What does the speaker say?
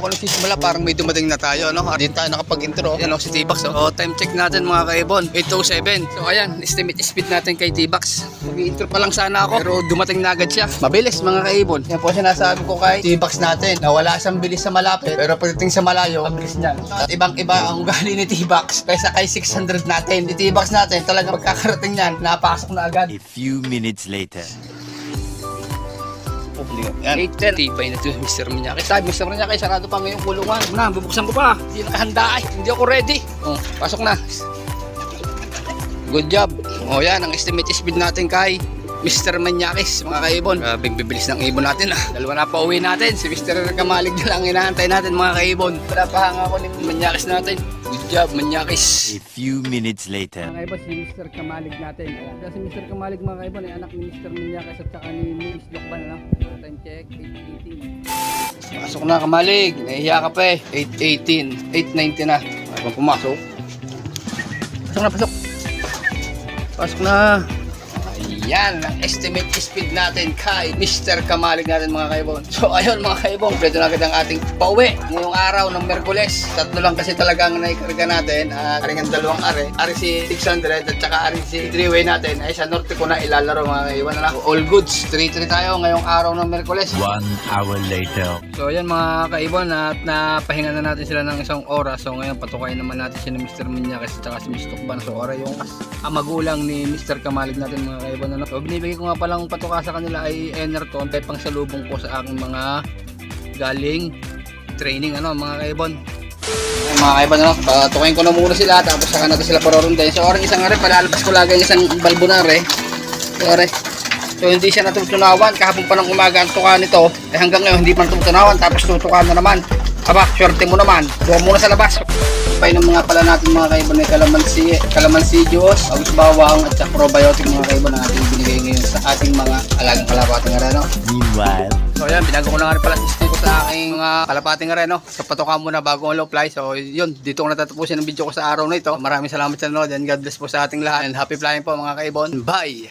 ako nagsisimula, parang may dumating na tayo, no? Hindi tayo nakapag-intro. Yan o, si T-Bax. So, time check natin mga kaibon, 8:07. So, ayan, estimate speed natin kay T-Bax. Mag-intro pa lang sana ako, pero dumating na agad siya. Mabilis mga kaibon. Yan po sinasabi ko kay T-Bax natin, na wala siyang bilis sa malapit, pero pagdating sa malayo, ang bilis niyan. At ibang-iba ang ugali ni T-Bax kaysa kay 600 natin. Ni T-Bax natin, talagang magkakarating niyan, napasok na agad. A few minutes later. Yan, 8:10. Tibay na ito, Mr. Minyaki. Sabi, Mr. Minyaki, sarado pa ngayong kulungan. Na, bubuksan ko pa. Hindi nakahanda ay. Hindi ako ready. Oh, pasok na. Good job. Oh, yan, ang estimate speed natin kay Mr. Manyakis, mga kaibon. Bibilis ng ibon natin ah. Dalawa na pa uwi natin. Si Mr. Kamalig na lang inaantay natin mga kaibon. Pinapahanga ko ni Manyakis natin. Good job, Manyakis. A few minutes later. Mga kaibon, si Mr. Kamalig natin. Ayan, si Mr. Kamalig mga kaibon ay anak ni Mr. Manyakis at saka ni Miss Lokban. Ano? Time check, 8:18. Pasok na Kamalig. Nahihiya ka pa eh. 8:18. 8:19 na. Ay, pumasok. Pasok na, pasok. Pasok na. Ayan, ang estimate speed natin kay Mr. Kamalig natin mga kaibon. So ayun mga kaibon, pwede na agad ang ating pauwi ngayong araw ng Merkules. Tatlo lang kasi talagang naikarga natin. Karing ang dalawang ari si 600 at saka ari si 3-way natin ay sa norte ko na ilalaro mga kaibon. All goods, 3-3 tayo ngayong araw ng Merkules. 1 hour later. So ayan mga kaibon, at napahinga na natin sila ng isang oras. So ngayon patukayin naman natin si Mr. Minyakis at saka si Miss Tukban. So oras yung magulang ni Mr. Kamalig natin mga kaibon. So binibigay ko nga palang patuka sa kanila ay Enerton, ay pang salubong ko sa aking mga galing training mga kaibon. Ay, mga kaibon patukayin ko na muna sila tapos saka natin sila parorundahin. So oras isang are palalabas ko lagi isang balbunare. So hindi siya natutunawan kahapon pa ng umaga ang tuka nito, hanggang ngayon hindi pa natutunawan tapos tutukan na naman. Aba, swerte mo naman. Buwan muna sa labas. Painom mga pala natin mga kaibon ay kalamansi juice, agus bawang at saka probiotic mga kaibon na ating binigay ngayon sa ating mga alagang kalapating areno. Meanwhile. So yan, binago ko na nga rin pala system ko sa aking mga kalapating areno. So patuka muna bago ang low fly. So yun, dito ko natatapusin ang video ko sa araw na ito. Maraming salamat sa nanonood and God bless po sa ating lahat. And happy flying po mga kaibon. Bye!